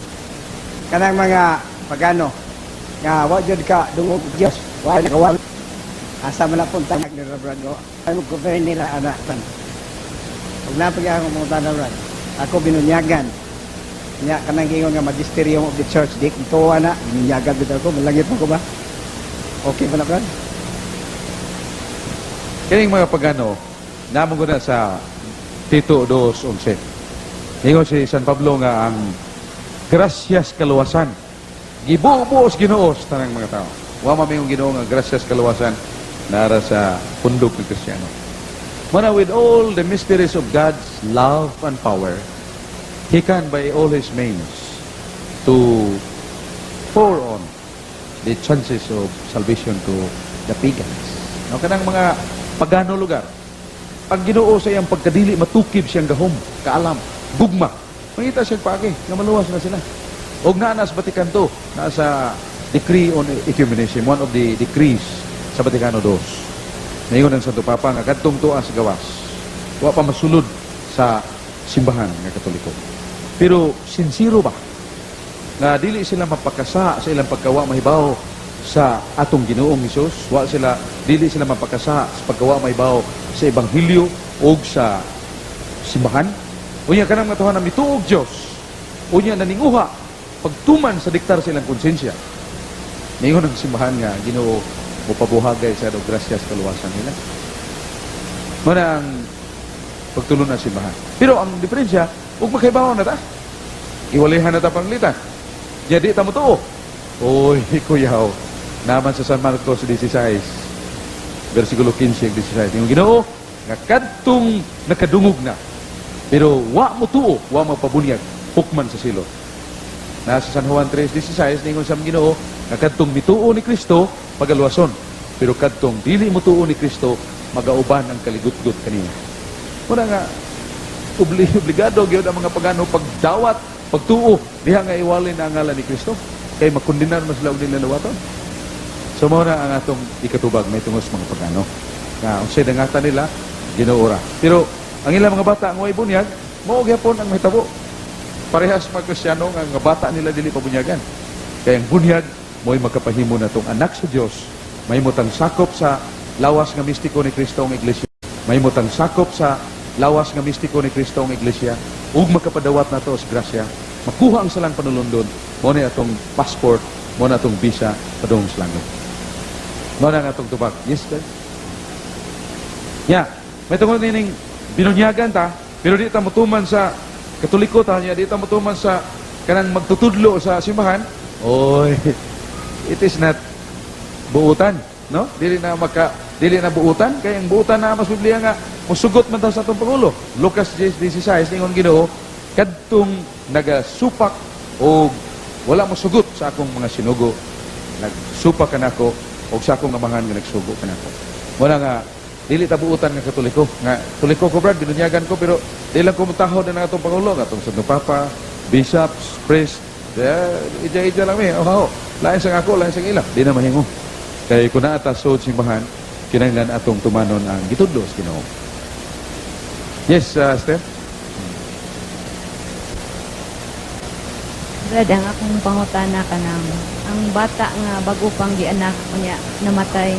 Kanang mga pagano nga wa jud ka dungog Dios, wa na kawal. Asa man pun tangak ni Brad go. Ay mo ko nila anak tan. Ug napagi ako mo tanan Brad. Ako binunyagan. Nya kanang giingon nga magisterium of the church dik tuwa na binunyagan bitaw ko, malangit mo ko ba? Okay ba na Brad? Kining mga pagano, namon ko na sa Tito 2:11. Ingon si San Pablo nga ang gracias kaluwasan. Gibubuos Ginoos tanang mga tao. Wa mamingong Ginoo nga gracias kaluwasan nara sa pundok ng Kristiyano. Mana with all the mysteries of God's love and power, He can by all His means to pour on the chances of salvation to the pagans. No, kanang mga pagano lugar. Ang Ginoo sa iyang pagkadili matukib siyang gahom, kaalam, gugma. Mangita siyang pagi, nga maluwas na sila. Og naa sa Vatican II, nasa decree on ecumenism, one of the decrees sa Vaticano II. Naingon ang Santo Papa nga kadtong tuwa sa gawas. Wa pa masulod sa simbahan nga Katoliko. Pero sincero ba nga dili sila mapakasa sa ilang pagkawa mahibaw sa atong Ginoong Hesus? Dili sila mapakasa sa pagkawa mahibaw sa ebanghelyo o sa simbahan? Unya kanang matuhan na mituog Dios. Unya naninguha pagtuman sa diktar silang konsensya. Ningon ang simbahan nga Ginoo mo pabuhagay sa do gracias kaluwasan nila. Muna ang pagtulon na simbahan. Pero ang diferensya, ug makaibaw na ta. Iwalihan na ta panglitan. Jadi ta mo tuo. Oy, kuyaw. Naman sa San Marcos 16, versikulo 15 16. Yung Ginoo nga kadtong nakadungog na. Pero wa mo tuo, wa mo pabunyag, hukman sa silot. Nasa San Juan 3:16 ningon sa Ginoo nga kadtong mituo ni Kristo pagaluwason, pero kadtong dili mo tuo ni Kristo magauban ang kaligutgot kaniya. Muna nga obligado gyud ang mga pagano pagdawat, pagtuo diha nga iwalin ang ngalan ni Kristo kay makondenar mas laog nila lawaton. So mo na ang atong ikatubag may tungos mga pagano nga unsay dangatan nila Ginoora. Pero ang ilang mga bata ang way bunyag mao gyapon ang mahitabo. Parehas mga Kristiyano nga bata nila dili pabunyagan. Kaya ang bunyag mo'y magkapahimo na itong anak sa Diyos. May mutang sakop sa lawas nga mistiko ni Kristo ang iglesia. May mutang sakop sa lawas nga mistiko ni Kristo ang iglesia. Ug magkapadawat na to sa grasya. Makuha ang salang panulundon. Mo na itong passport, mo na itong visa padung sa langit. Mo na itong tubag. Yes, guys? Yeah. May tungkol nining binunyagan ta, pero di ta mutuman sa Katoliko ta niya, di ta mutuman sa kanang magtutudlo sa simbahan. Oy, it is not buutan, no? Dili na buutan, kaya ang buutan na mas Biblia nga musugot man ta sa atong pangulo. Lucas 10:16 ningon Ginoo, kadtong nagasupak o wala mo sugot sa akong mga sinugo, nagsupak kanako o sa akong amahan nga nagsugo kanako. Wala nga dili ta buutan nga Katoliko. Nga Katoliko ko brad, binunyagan ko pero dili lang ko mutahod na atong pangulo, atong Santo Papa, bishops, priest, ija-ija lang mi. Oh, lain sang ako, lain sang ila. Di na mahingo. Kay kun naa ta sud simbahan, kinahanglan atong tumanon ang gitudlo sa Ginoo. Yes, Steph. Brad, ang akong pangutana ka ang bata nga bago pang gianak niya namatay.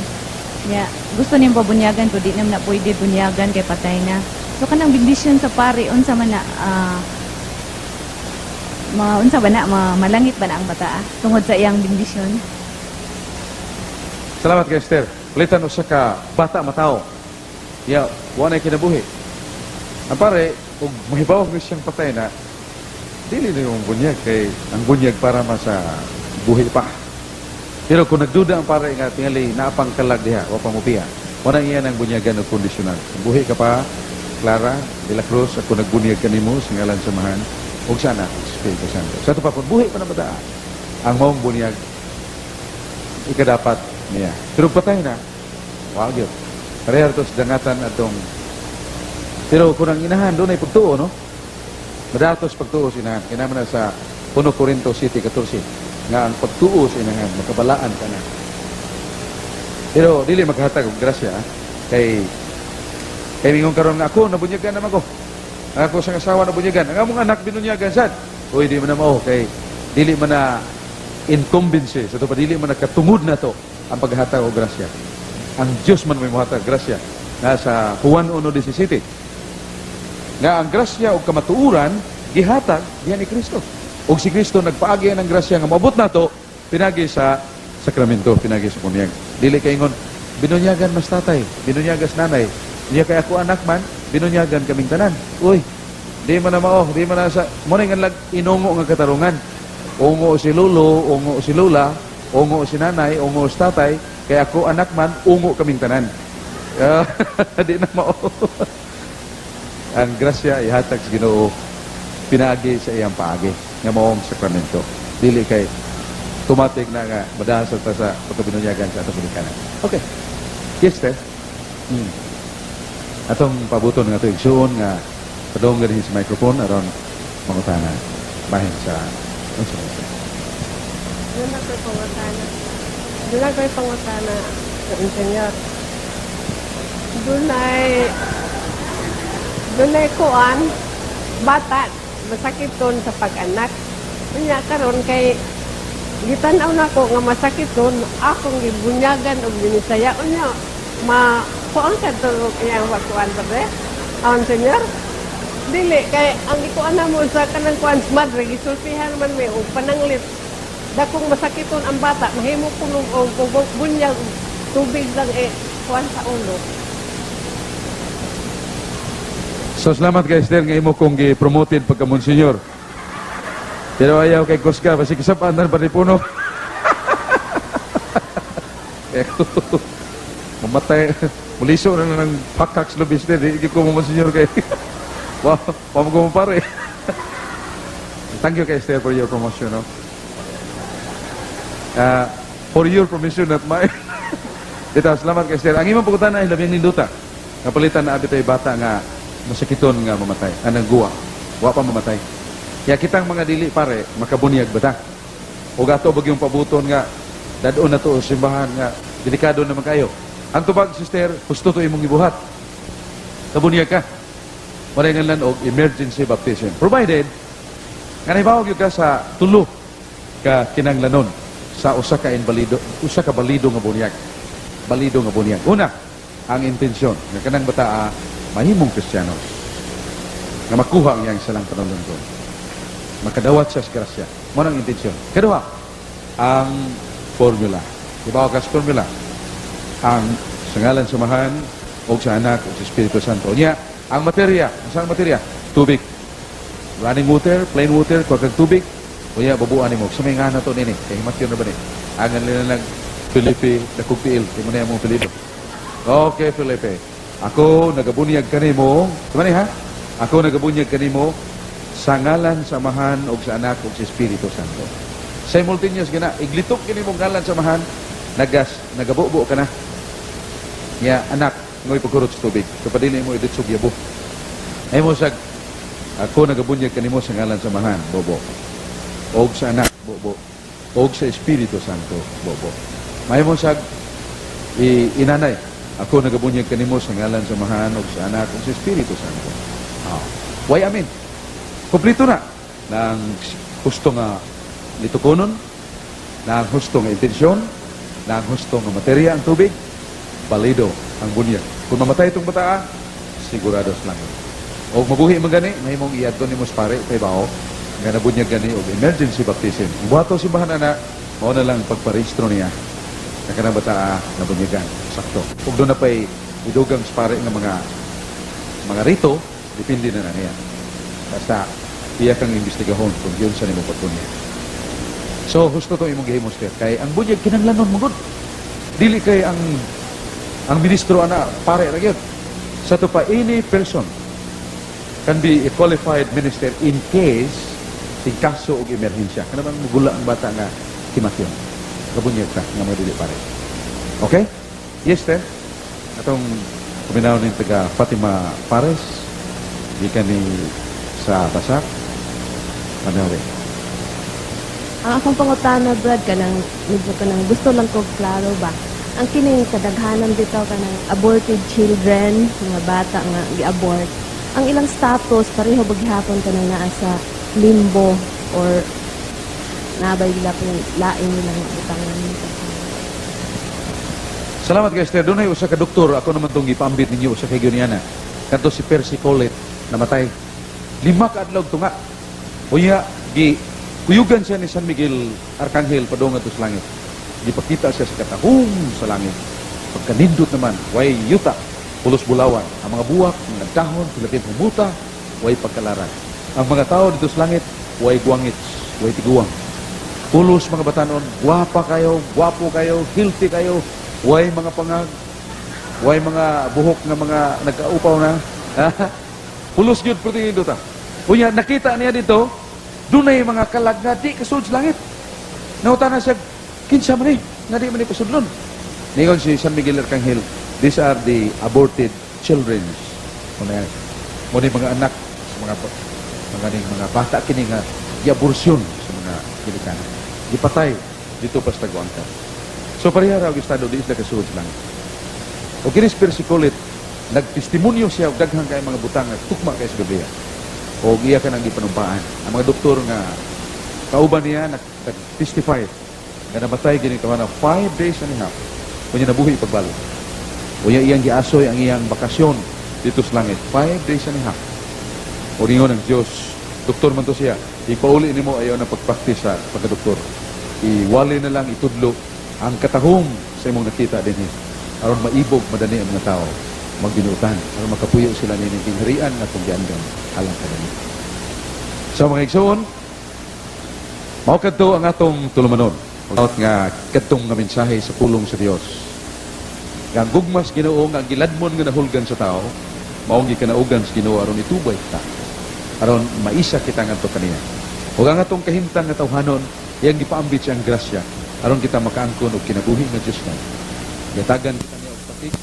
Nya gusto niyang pabunyagan pero di naman na pwede bunyagan kay patay na. So kanang bendisyon sa pari unsa man na unsa ba na malangit ba na ang bata tungod sa iyang bendisyon? Salamat kay Esther. Palitan usa ka bata mataw. Ya, wa na kinabuhi. Ang pare, kung mahibaw mo siyang patay na, dili na yung bunyag kay ang bunyag para masa buhi pa. Pero kung nagduda ang pare nga tingali naapang kalag diha, wa pamupiha. Wala iyan ang bunyagan o kondisyonan. Buhi ka pa, Clara de la Cruz, ako nagbunyag kanimo sa ngalan samahan, ug sana Espiritu Santo. Sa ito pa po, buhi pa na bata. Ang maong bunyag, ikadapat niya. Pero patay na, wag yun. Pareha ito sa dangatan atong. Pero kung ang inahan, doon ay pagtuo, no? Madatos pagtuo sa inahan. Kinaman na sa 1 Corinto 7:14 nga ang pagtuo sa inahan, makabalaan ka na. Pero dili maghatag og grasya kay mingong karon nga ako nabunyagan naman ko. Ako sa asawa nabunyagan. Ang among anak binunyagan sad. Oy di man na mao kay dili man na incumbence sa to pa dili man nakatungod na to ang paghatag og grasya. Ang Dios man may mohatag grasya. Nasa Juan 1:17. Nga ang grasya o kamatuuran gihatag diha ni Kristo. Og si Kristo nagpaagi ng grasya nga moabot nato pinagi sa sakramento, pinagi sa bunyag. Dili kay ingon binunyagan mas tatay, binunyagas nanay. Niya kay ako anak man, binunyagan kaming tanan. Uy, di man na mao, di man na sa mo nga lag inungo nga katarungan. Ungo si lolo, ungo si lola, ungo si nanay, ungo si tatay, kay ako anak man, ungo kaming tanan. Di na mao. Ang grasya ihatag sa Ginoo pinaagi sa iyang paagi nga maong sakramento. Dili kay tumatik na nga madasal ta sa pagkabinunyagan sa atong binikanan. Okay. Yes, sir. Atong pabuton nga ito igsuon nga padong nga sa microphone aron mangutana bahin sa Doon na ko'y pangutana. Doon na ko'y pangutana sa insenyor. Doon ay kuan, bata, masakit doon sa pag-anak. Kanya karon kay gitanaw na ko nga masakit doon, akong gibunyagan o binisaya. Unya, kuan ka doon iyang wakuan ba ba? Ang senyor? Dili, kay ang ikuan na mo sa kanang kuan madre, gisulpihan man may o pananglit. Dakong masakit doon ang bata, mahimo kulong o bunyag, tubig lang kuan sa ulo. So salamat kay Esther nga imo kong gi-promoted pagka Monsignor. Pero ayaw kay Koska, basi kasapaan na panipuno. Mamatay, muliso na ng pakak sa lobis din. Hindi ko mo Monsignor kay. Wow, pamago mo pare. Thank you kay Esther for your promotion. No? For your permission at mine. Dito, salamat kay Esther. Ang imong pagkutan na labing ninduta. Kapalitan na abit ay bata nga masakiton nga mamatay. Anang guwa. Wa pa mamatay. Kaya kitang mga dili pare, makabunyag ba ta? O gato bag yung pabuton nga, dadon na to simbahan nga, delikado naman kayo. Ang tubag, sister, gusto to imong ibuhat. Kabunyag ka. Maringan lang og emergency baptism. Provided, nga nahibawag yung ka sa tulo ka kinanglanon sa usa ka balido nga bunyag. Balido nga bunyag. Una, ang intensyon, nga kanang bata mahimong Kristiyanos nga makuha ang iyang salang panulungkod. Makadawat siya sa grasya. Mo ang intensyon. Kedua, ang formula. Ibaw ka sa formula. Ang sa ngalan samahan o sa anak o sa Espiritu Santo. Niya, ang materya. Saan materya? Tubig. Running water, plain water, kung tubig. O niya, babuan mo. Sa may nga na ito nini. Kaya himatyon na ba ni? Angan nila lang Filipe, nakugtiil. Kaya mo na yung Filipe. Okay, Filipe. Ako nagabunyag kanimo, tama ha? Ako nagabunyag kanimo sa ngalan samahan og sa anak og sa Espiritu Santo. Simultaneous gina, iglitok kini mong ngalan samahan, nagabubo ka na. Ya anak, ngoy pagkurot sa tubig. Kapag dili mo iditsog yabo. Ay mo sag ako nagabunyag kanimo sa ngalan samahan, bobo. Og sa anak, bobo. Og sa Espiritu Santo, bobo. May mo sag inanay. Ako nagabunyag kanimo sa ngalan samahan og sa anak ug sa Espiritu Santo. Why amen? Kompleto na ng husto nga litukonon, ng husto nga intensyon, ng husto nga materya ang tubig, balido ang bunyag. Kung mamatay itong bata, sigurados lang. O mabuhi man gani, mahimong iadto nimo sa pare kay bao nga nabunyag gani og emergency baptism. Ang buhato simbahan ana, mao na lang pagparehistro niya. Kanang bata nabunyagan sakto. Ug doon na pa'y idugang sa pare nga mga rito Depende na niya. Basta, iya kang imbestigahon kung yun sa nimo pagbunyag. So, gusto to imong gihimo, sir. Kay ang bunyag kinahanglanon mo gud. Dili kay ang ministro ana pare ra gyud. Sa to pa any person can be a qualified minister in case ting kaso og emerhensya. Kana bang mugula ang bata nga kimatyon. Kabunyag ka nga mga dili pare. Okay? Yes, sir. Atong kuminaw ni taga Fatima Pares gikan ni sa Basak. Manawi. Ang akong pangutana, Brad, medyo gusto lang ko klaro ba? Ang kining kadaghanan bitaw kanang aborted children, mga bata nga gi-abort, ang ilang status pareho baghapon kanang naa sa limbo or nabay nila po lain nilang utangan nito. Salamat guys, sir. Doon ay usa ka doktor. Ako naman itong ipambit ninyo usa kay Gunyana. Kanto si Percy Collet, namatay. 5 ka adlaw tunga. Unya, kuyugan siya ni San Miguel Arcangel padong ato sa langit. Gipakita siya sa katahong sa langit. Pagkanindot naman, way yuta, pulos bulawan. Ang mga buwak, mga dahon, pilapit humuta, way pagkalaran. Ang mga tao dito sa langit, way guwangits, way tiguang. Pulos mga batanon, guwapa kayo, guwapo kayo, healthy kayo, way mga pangag, way mga buhok na mga nagkaupaw na. Pulos yun, protein dito ta. Unya, nakita niya dito, doon ay mga kalag na di kasud sa langit. Nauta na siya, kinsa man nga di man ipasudlon. Ningon si San Miguel Arcangel, these are the aborted children. Muna mga anak, mga bata kini nga i-abortion sa mga Pilipino. Ipatay dito pa sa Taguangka. So parihara og estado di isla kasud sa langit. O kinis Percy Collet, nagtestimonyo siya og daghang kay mga butang nga tukma kay sa Biblia. O iya ka nang gipanumpaan. Ang mga doktor nga kauban niya nag-testify na namatay gini ka na 5 days and a half. Kunya nabuhi pagbalo. Unya iyang giasoy ang iyang bakasyon dito sa langit. 5 days and a half. O ringon ng Diyos, doktor man to siya, ipauli nimo ayaw na pagpraktis sa pagkadoktor. Iwali na lang itudlo ang katahom sa imong nakita din aron maibog madani ang mga tao magbinutan aron makapuyo sila ni ning harian nga tunggangan alang kanila. So mga igsoon, mao kadto ang atong tulumanon. Out nga kadtong nga mensahe sa pulong sa Dios. Ang gugmas Ginoo nga giladmon nga nahulgan sa tao, maong gikanaugan sa Ginoo aron itubay ta. Aron maisa kita ngadto kaniya. Ug ang atong kahimtang nga tawhanon, iyang gipaambit siyang grasya aron kita makaangkon og kinabuhi nga Dios man. Yatagan kita niya og patik.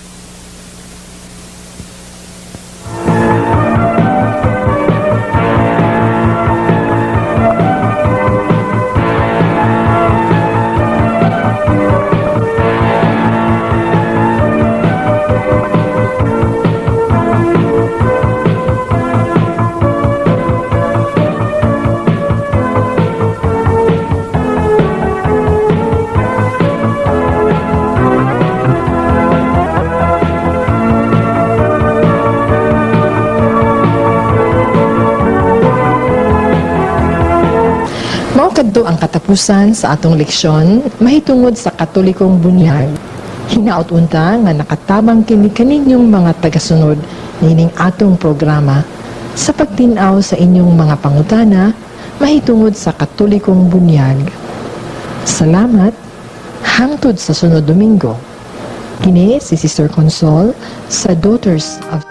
Kadto ang katapusan sa atong leksyon mahitungod sa katolikong bunyag. Hinaot unta nga nakatabang kini kaninyong mga tagasunod nining atong programa sa pagtin-aw sa inyong mga pangutana mahitungod sa katolikong bunyag. Salamat. Hangtod sa sunod Domingo. Kini si Sister Consol sa Daughters of